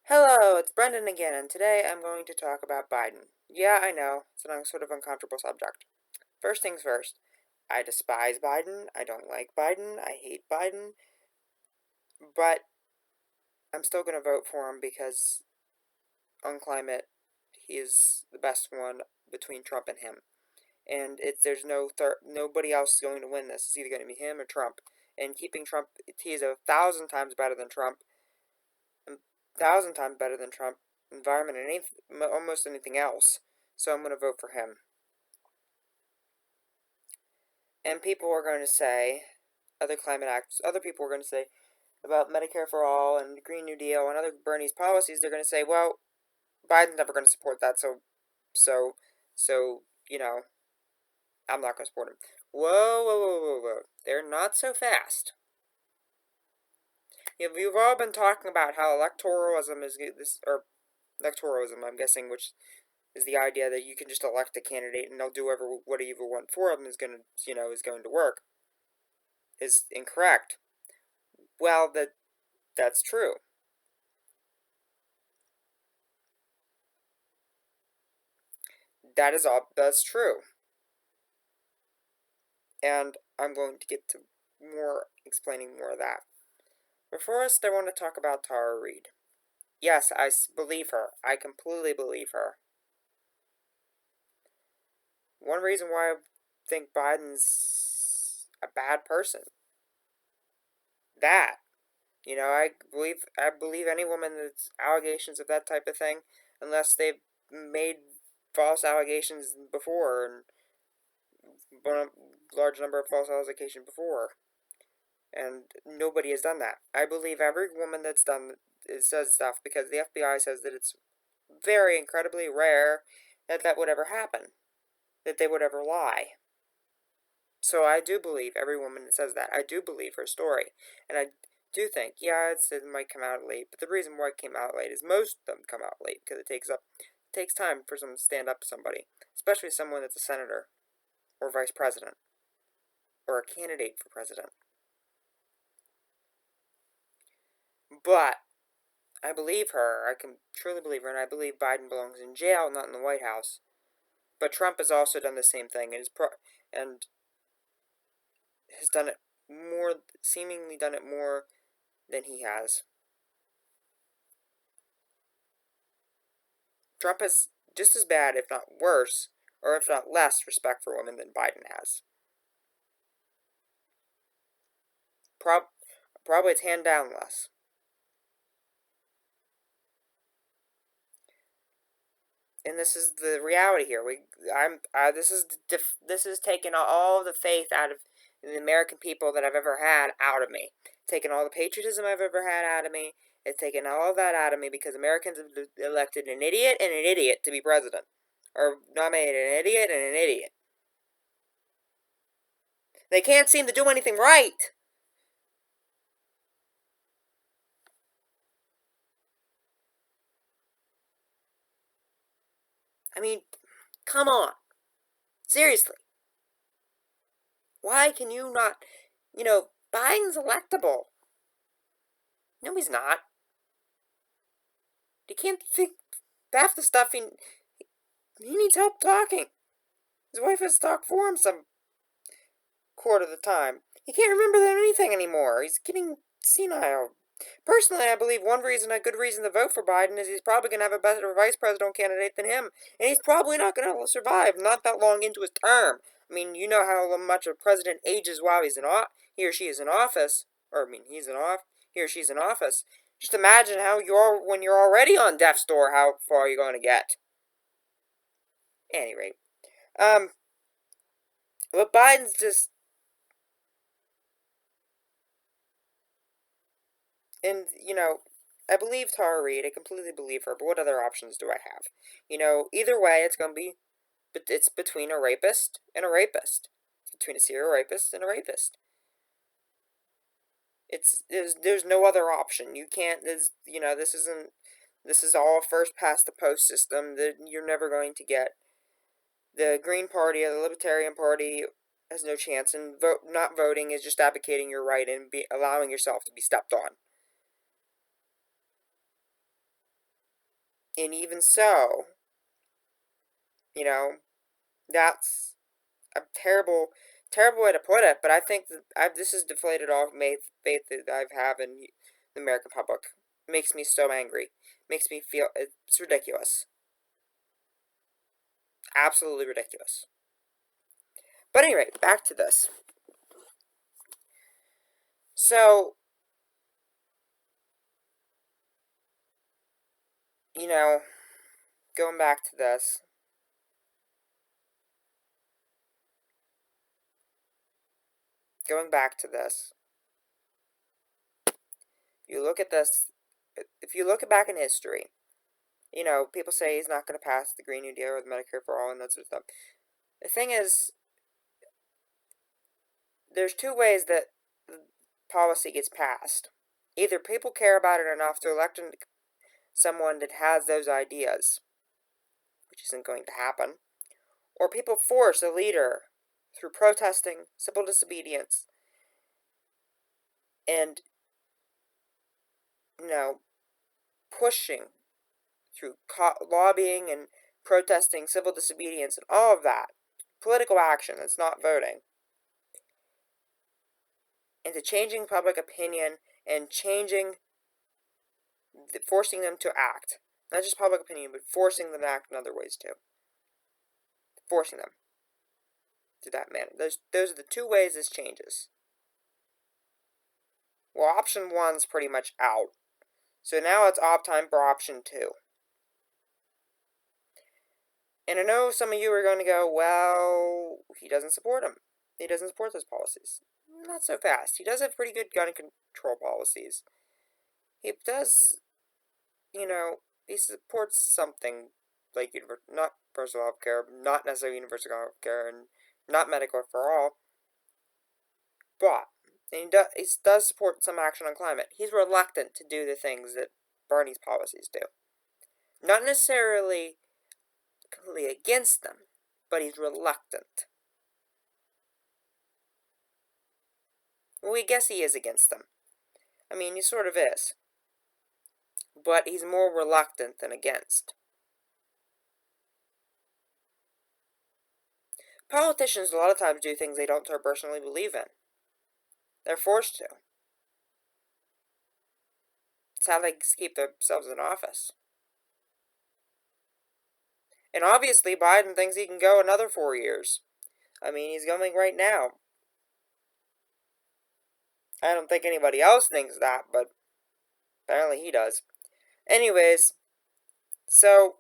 Hello, it's Brendan again, and today I'm going to talk about Biden. Yeah, I know, it's a sort of uncomfortable subject. First things first, I despise Biden, I don't like Biden, I hate Biden, but I'm still going to vote for him because on climate, he is the best one between Trump and him. And there's nobody else going to win this. It's either going to be him or Trump. And keeping Trump, he is 1,000 times better than Trump, 1,000 times better than Trump, environment, and almost anything else. So I'm going to vote for him. And people are going to say, other climate activists, other people are going to say about Medicare for all and Green New Deal and other Bernie's policies, they're going to say, well, Biden's never going to support that, so, you know, I'm not going to support him. Whoa. They're not so fast. You've all been talking about how electoralism is this, or electoralism, I'm guessing, which is the idea that you can just elect a candidate and they'll do whatever you want for them is going to work, is incorrect. Well, that's true. That's true. And I'm going to get to explaining more of that. But first, I want to talk about Tara Reid. Yes, I believe her. I completely believe her. One reason why I think Biden's a bad person. That. I believe any woman that's allegations of that type of thing, unless they've made false allegations before, and a large number of false allegations before, and nobody has done that. I believe every woman that's done it says stuff because the FBI says that it's very incredibly rare that would ever happen, that they would ever lie. So I do believe every woman that says that. I do believe her story, and I do think, yeah, it might come out late, but the reason why it came out late is most of them come out late because it takes time for someone to stand up to somebody, especially someone that's a senator or vice president or a candidate for president. But I believe her. I can truly believe her, and I believe Biden belongs in jail, not in the White House. But Trump has also done the same thing, and has done it more, seemingly done it more than he has. Trump has just as bad, if not worse, or if not less, respect for women than Biden has. Probably it's hand down less. And this is the reality here. This is taking all the faith out of the American people that I've ever had out of me. Taking all the patriotism I've ever had out of me. It's taken all of that out of me because Americans have elected an idiot and an idiot to be president. Or nominated an idiot and an idiot. They can't seem to do anything right. I mean, come on. Seriously. Why can you not... Biden's electable. No, he's not. He can't think half the stuff he needs help talking. His wife has to talk for him some quarter of the time. He can't remember anything anymore. He's getting senile. Personally, I believe a good reason to vote for Biden is he's probably going to have a better vice presidential candidate than him. And he's probably not going to survive not that long into his term. I mean, you know how much a president ages while he or she is in office. Or, I mean, he or she's in office. Just imagine how when you're already on death's door, how far you're going to get. At any rate. But Biden's just... And, I believe Tara Reid. I completely believe her. But what other options do I have? Either way, it's going to be... But it's between a rapist and a rapist. It's between a serial rapist and a rapist. There's no other option. You can't... this isn't... This is all first past the post system that you're never going to get. The Green Party or the Libertarian Party has no chance, and not voting is just advocating your right and allowing yourself to be stepped on. And even so, that's a terrible way to put it, but I think that this has deflated all faith that I have in the American public. It makes me so angry. Makes me feel it's ridiculous. Absolutely ridiculous. But anyway, back to this. So, you know, going back to this. Going back to this. You look at this. If you look back in history, people say he's not going to pass the Green New Deal or the Medicare for All and that sort of stuff. The thing is, there's two ways that the policy gets passed. Either people care about it enough to elect someone that has those ideas, which isn't going to happen, or people force a leader through protesting, civil disobedience, and, pushing through lobbying and protesting, civil disobedience, and all of that. Political action, that's not voting. Into changing public opinion and forcing them to act. Not just public opinion, but forcing them to act in other ways too. Forcing them to that manner. Those are the two ways this changes. Well, option one's pretty much out. So now it's time for option two. And I know some of you are going to go, well, he doesn't support them. He doesn't support those policies. Not so fast. He does have pretty good gun control policies. He does, he supports something like not universal health care, not necessarily universal health care, and not Medicare for all. But he does support some action on climate. He's reluctant to do the things that Bernie's policies do. Not necessarily completely against them, but he's reluctant. Well, we guess he is against them. I mean, he sort of is. But he's more reluctant than against. Politicians a lot of times do things they don't personally believe in. They're forced to. It's how they keep themselves in office. And obviously, Biden thinks he can go another 4 years. I mean, he's going right now. I don't think anybody else thinks that, but apparently he does. Anyways, so,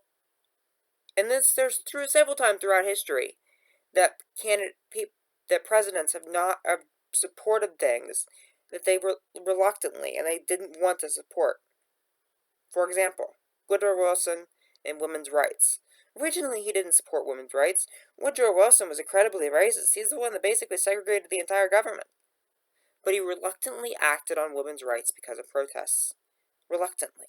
and there's through several times throughout history that that presidents have not supported things that they were reluctantly and they didn't want to support. For example, Woodrow Wilson and women's rights. Originally, he didn't support women's rights. Woodrow Wilson was incredibly racist. He's the one that basically segregated the entire government. But he reluctantly acted on women's rights because of protests. Reluctantly.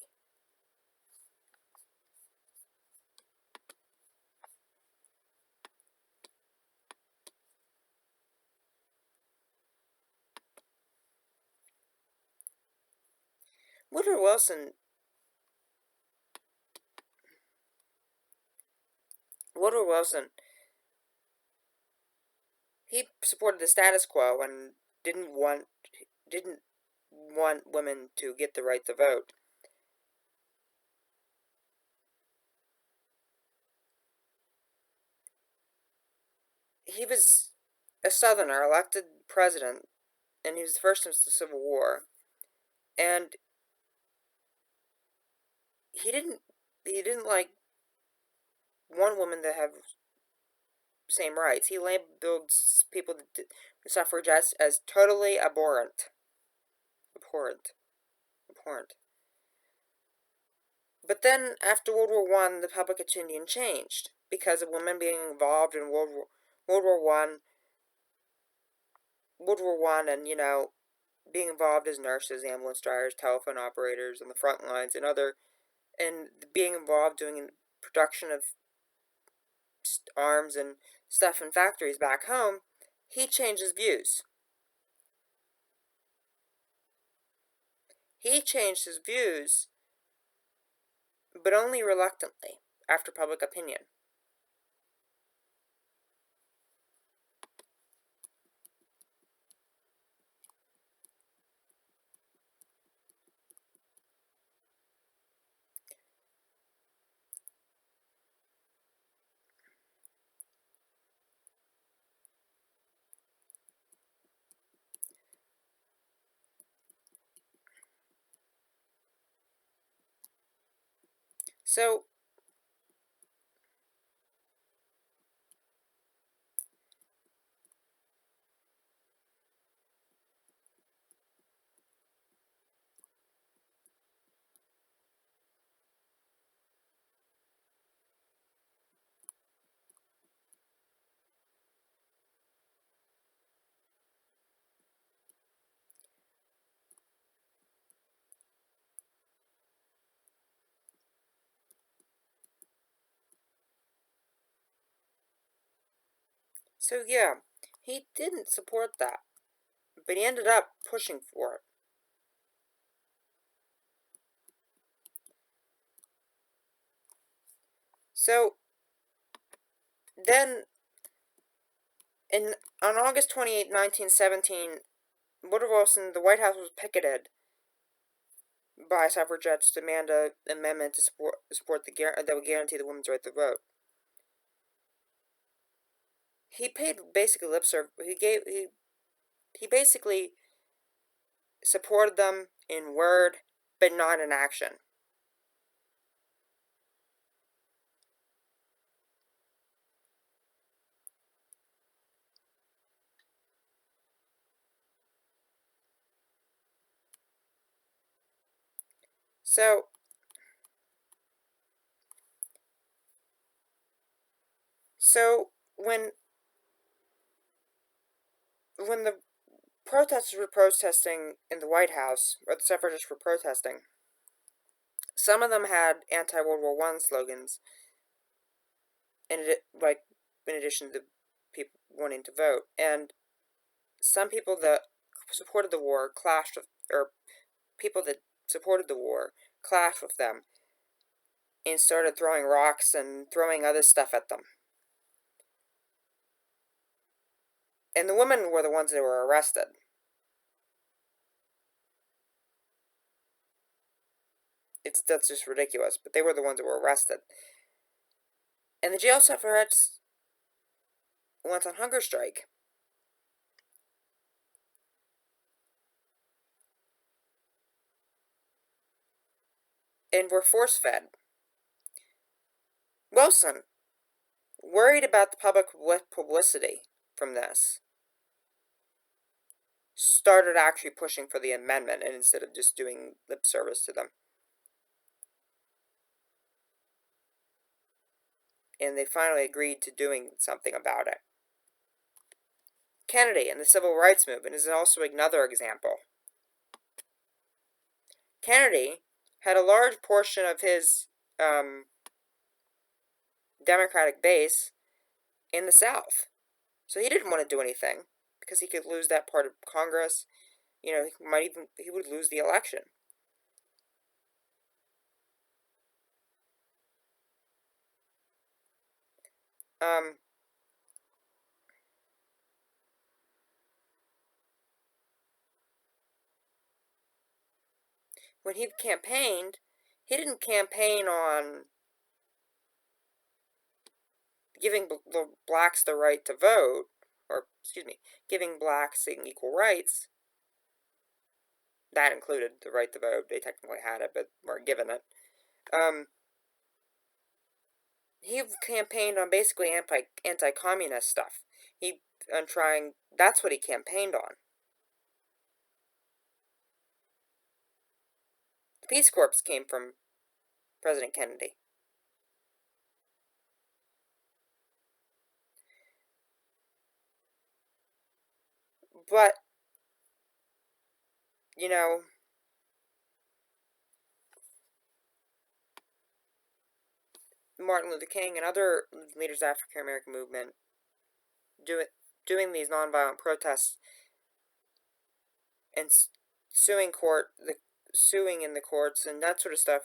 Woodrow Wilson, he supported the status quo and didn't want women to get the right to vote. He was a Southerner, elected president, and he was the first since the Civil War. And he didn't like want women to have same rights. He labeled people that suffragettes as totally abhorrent. Abhorrent. But then, after World War I, the public opinion changed because of women being involved in World War One, and being involved as nurses, ambulance drivers, telephone operators on the front lines, and being involved doing production of arms and stuff in factories back home. He changed his views. but only reluctantly, after public opinion. So, so yeah, he didn't support that, but he ended up pushing for it. So, then, on August 28, 1917, Woodrow Wilson, the White House was picketed by suffragettes to demand an amendment to support that would guarantee the women's right to vote. He paid basically lip service. He basically supported them in word, but not in action. So, when the protesters were protesting in the White House, or the suffragists were protesting, some of them had anti-World War I slogans, in addition to people wanting to vote, and some people that supported the war clashed with, or people that supported the war clashed with them and started throwing rocks and throwing other stuff at them. And the women were the ones that were arrested. That's just ridiculous, but they were the ones that were arrested. And the jail suffragettes went on hunger strike. And were force fed. Wilson, worried about the public publicity from this, started actually pushing for the amendment, and instead of just doing lip service to them. And they finally agreed to doing something about it. Kennedy and the Civil Rights Movement is also another example. Kennedy had a large portion of his Democratic base in the South. So he didn't want to do anything because he could lose that part of Congress. You know, he would lose the election. Um, when he campaigned, he didn't campaign on giving the blacks the right to vote, or excuse me, giving blacks equal rights. That included the right to vote. They technically had it, but weren't given it. He campaigned on basically anti-communist stuff. He on trying. That's what he campaigned on. The Peace Corps came from President Kennedy. But, you know, Martin Luther King and other leaders of the African American movement doing these nonviolent protests and suing in the courts and that sort of stuff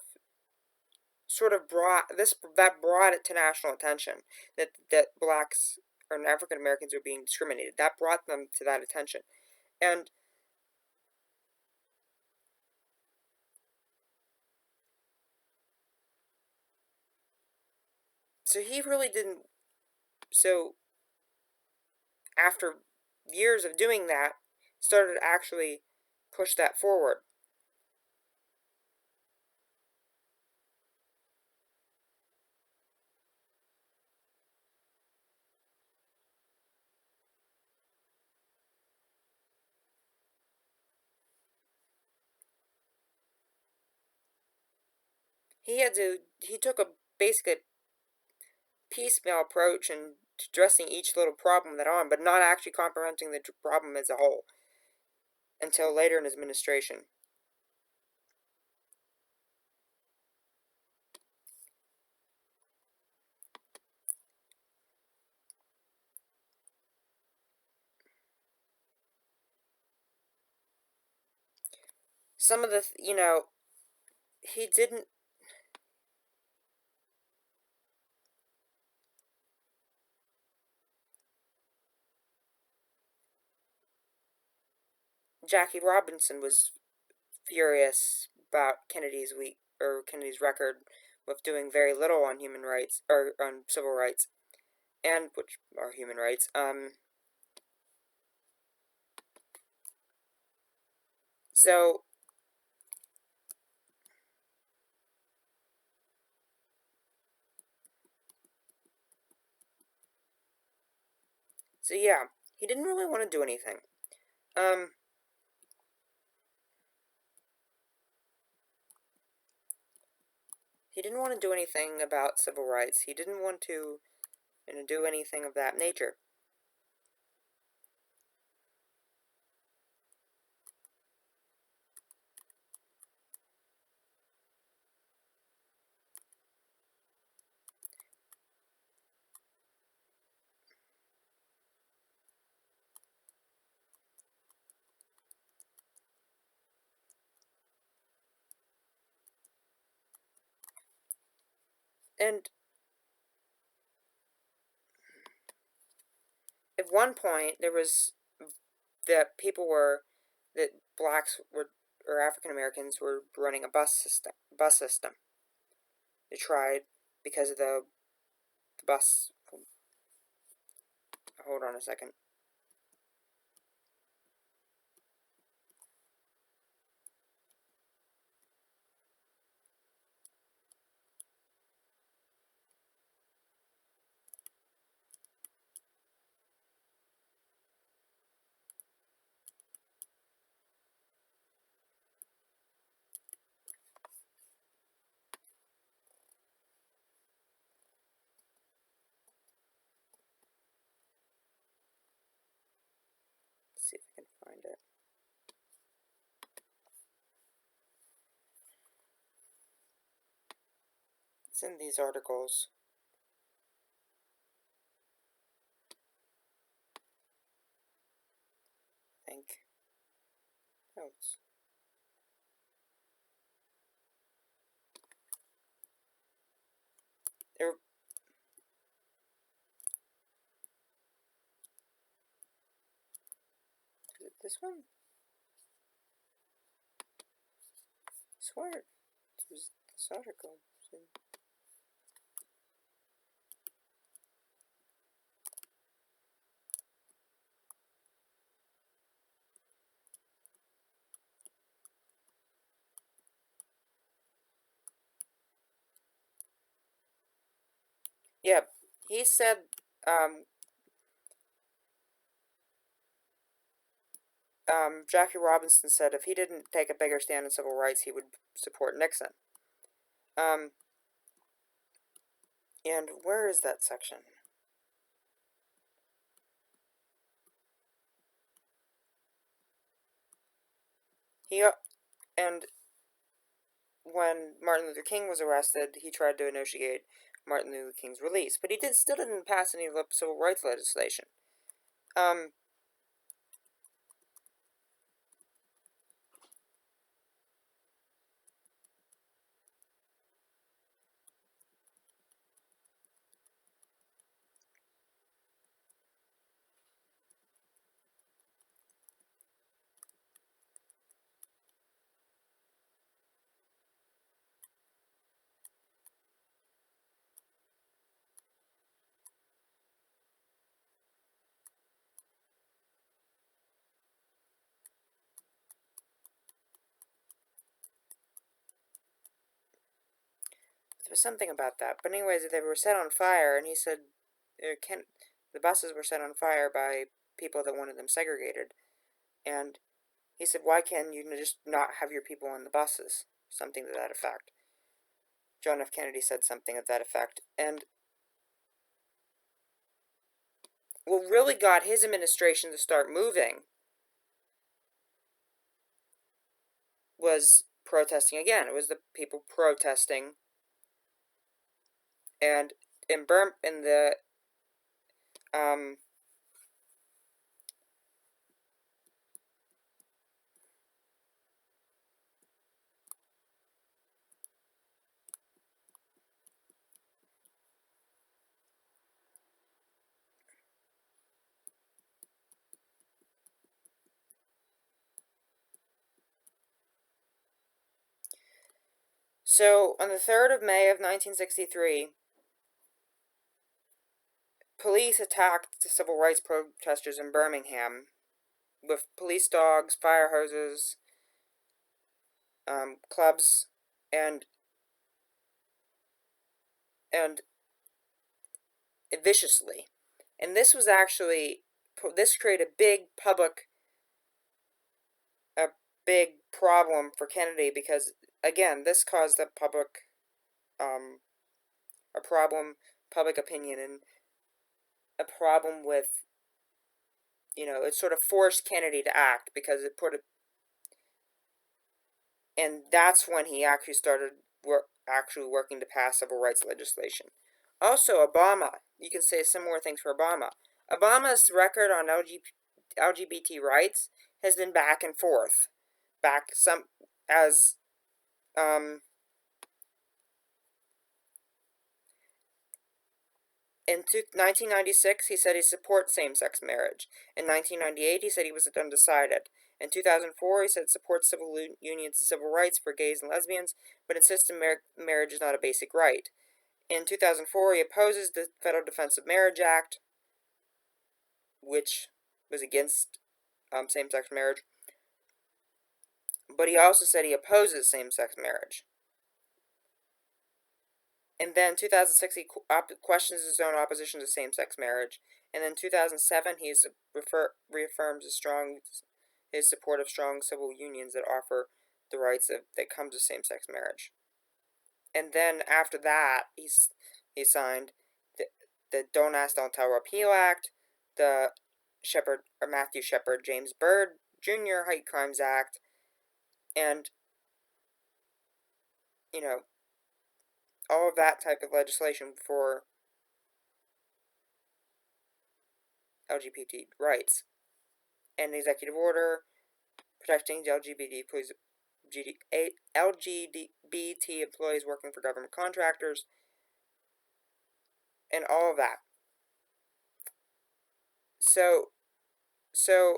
sort of brought it to national attention that blacks or African Americans are being discriminated. That brought them to that attention, and so he really didn't. So after years of doing that, started to actually push that forward. He took a basic piecemeal approach and addressing each little problem that on, but not actually comprehending the problem as a whole until later in his administration. Some of the, he didn't. Jackie Robinson was furious about Kennedy's record with doing very little on human rights or on civil rights, and which are human rights. So yeah, he didn't really want to do anything. Um, he didn't want to do anything about civil rights. He didn't want to, do anything of that nature. And at one point, there was that blacks were or African Americans were running a bus system. They tried because of the bus. Hold on a second. Let's see if I can find it. It's in these articles. I think. Notes. There. Is it this one? I swear it was this article. Yeah, he said Jackie Robinson said if he didn't take a bigger stand in civil rights, he would support Nixon. Um, and where is that section? And when Martin Luther King was arrested, he tried to negotiate Martin Luther King's release, but he still didn't pass any civil rights legislation. Um, There was something about that. But anyways, they were set on fire, and he said the buses were set on fire by people that wanted them segregated. And he said, why can't you just not have your people on the buses? Something to that effect. John F. Kennedy said something of that effect. And what really got his administration to start moving was protesting again. It was the people protesting. And in the so on the 3rd of May of 1963, police attacked the civil rights protesters in Birmingham with police dogs, fire hoses, clubs, and viciously. And this was actually, this created a big problem for Kennedy because, again, this caused the a problem, public opinion, and a problem with, it sort of forced Kennedy to act because it put it, and that's when he actually started working to pass civil rights legislation. Also, Obama, you can say similar things for Obama. Obama's record on LGBT rights has been back and forth. In 1996, he said he supports same-sex marriage. In 1998, he said he was undecided. In 2004, he said supports civil unions and civil rights for gays and lesbians, but insisted marriage is not a basic right. In 2004, he opposes the Federal Defense of Marriage Act, which was against same-sex marriage. But he also said he opposes same-sex marriage. And then 2006, he questions his own opposition to same-sex marriage. And then 2007, he reaffirms his support of strong civil unions that offer the rights that come to same-sex marriage. And then after that, he signed the Don't Ask, Don't Tell Repeal Act, the Matthew Shepard, James Byrd Jr. Hate Crimes Act, and, all of that type of legislation for LGBT rights. And the executive order protecting the LGBT employees working for government contractors, and all of that.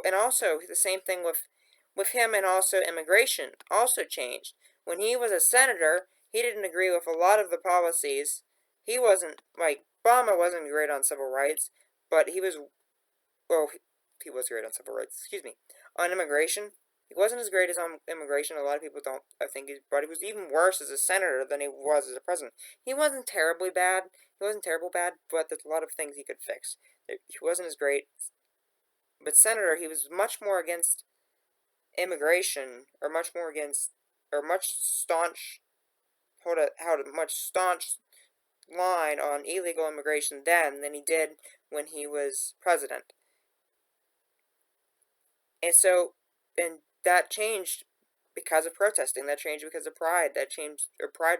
And also the same thing with him, and also immigration also changed. When he was a senator, he didn't agree with a lot of the policies. He wasn't, Obama wasn't great on civil rights, but he was great on civil rights, on immigration. He wasn't as great as on immigration. A lot of people don't, I think, but he was even worse as a senator than he was as a president. He wasn't terribly bad. But there's a lot of things he could fix. He wasn't as great. But senator, he was much more against immigration, or much staunch line on illegal immigration then than he did when he was president. And that changed because of protesting. That changed because of pride. That changed, or pride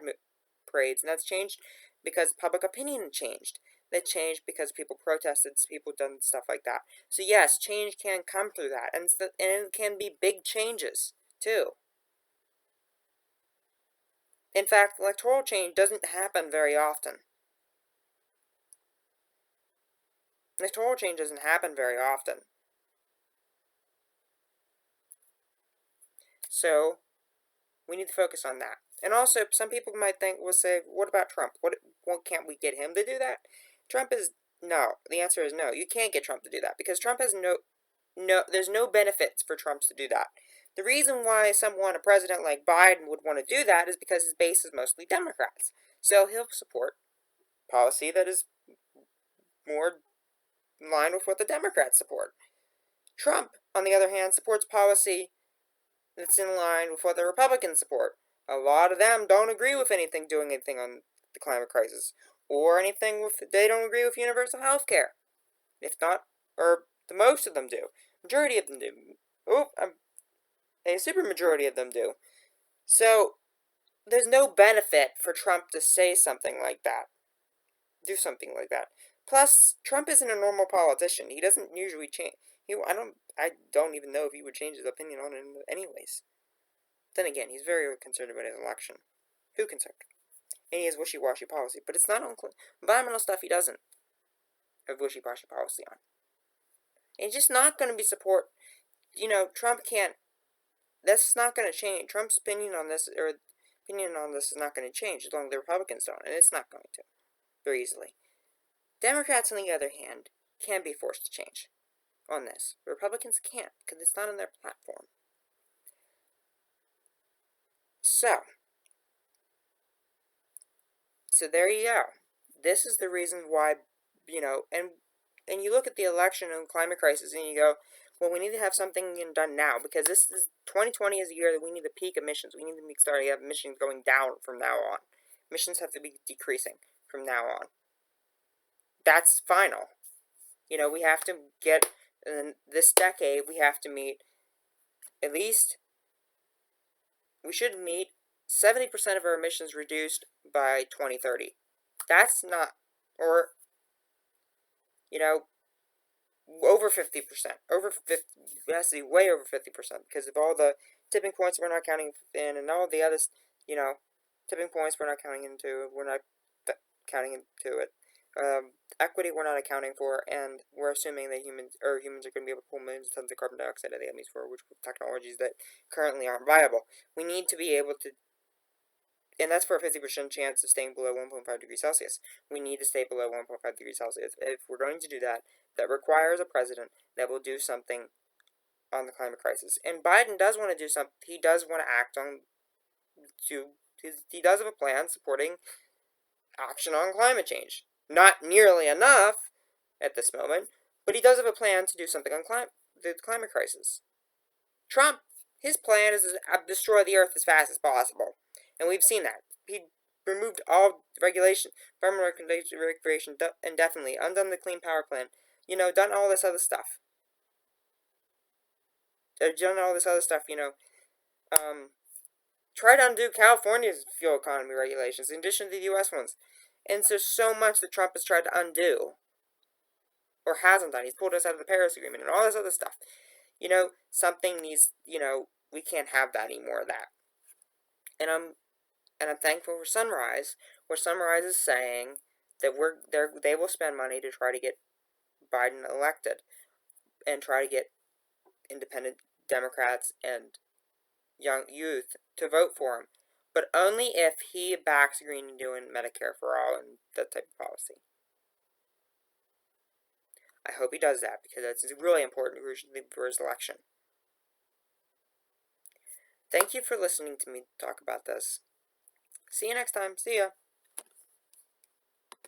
parades. And that's changed because public opinion changed. That changed because people protested, people done stuff like that. So yes, change can come through that. And it can be big changes, too. In fact, electoral change doesn't happen very often. Electoral change doesn't happen very often. So, we need to focus on that. And also, some people will say, what about Trump? What can't we get him to do that? No. The answer is no. You can't get Trump to do that because Trump has there's no benefits for Trump to do that. The reason why a president like Biden would want to do that is because his base is mostly Democrats. So he'll support policy that is more in line with what the Democrats support. Trump, on the other hand, supports policy that's in line with what the Republicans support. A lot of them don't agree with doing anything on the climate crisis, or they don't agree with universal health care. If not, or the most of them do. Majority of them do. A super majority of them do. So, there's no benefit for Trump to say something like that. Do something like that. Plus, Trump isn't a normal politician. He doesn't usually change. I don't even know if he would change his opinion on it anyways. Then again, he's very concerned about his election. Who concerned? And he has wishy-washy policy. But it's not on environmental stuff he doesn't have wishy-washy policy on. And he's just not going to be Trump can't, that's not going to change. Trump's opinion on this is not going to change as long as the Republicans don't. And it's not going to. Very easily. Democrats, on the other hand, can be forced to change on this. Republicans can't, because it's not on their platform. So there you go. This is the reason why, and you look at the election and climate crisis and you go, well, we need to have something done now, because 2020 is a year that we need to peak emissions. We need to start to have emissions going down from now on. Emissions have to be decreasing from now on. That's final. We have to get, in this decade, we have to meet at least, we should meet 70% of our emissions reduced by 2030. That's not, or, over 50%. It has to be way over 50%, because of all the tipping points we're not counting in, and all the other, tipping points we're not counting into it. Equity we're not accounting for, and we're assuming that humans are going to be able to pull millions of tons of carbon dioxide out of the atmosphere, which technologies that currently aren't viable. We need to be able to, and that's for a 50% chance of staying below 1.5 degrees Celsius. We need to stay below 1.5 degrees Celsius. If we're going to do that, that requires a president that will do something on the climate crisis. And Biden does want to do something. He does want to act on, he does have a plan supporting action on climate change. Not nearly enough at this moment, but he does have a plan to do something on the climate crisis. Trump, his plan is to destroy the earth as fast as possible. And we've seen that. He removed all environmental regulation indefinitely, undone the Clean Power Plan, done all this other stuff. Try to undo California's fuel economy regulations in addition to the U.S. ones. And there's so much that Trump has tried to undo. Or hasn't done. He's pulled us out of the Paris Agreement and all this other stuff. Something needs, we can't have that anymore of that. And I'm thankful for Sunrise, where Sunrise is saying that they will spend money to try to get Biden elected and try to get independent Democrats and young youth to vote for him, but only if he backs agreeing to doing Medicare for all and that type of policy. I hope he does that, because that's really important for his election. Thank you for listening to me talk about this. See you next time. See ya.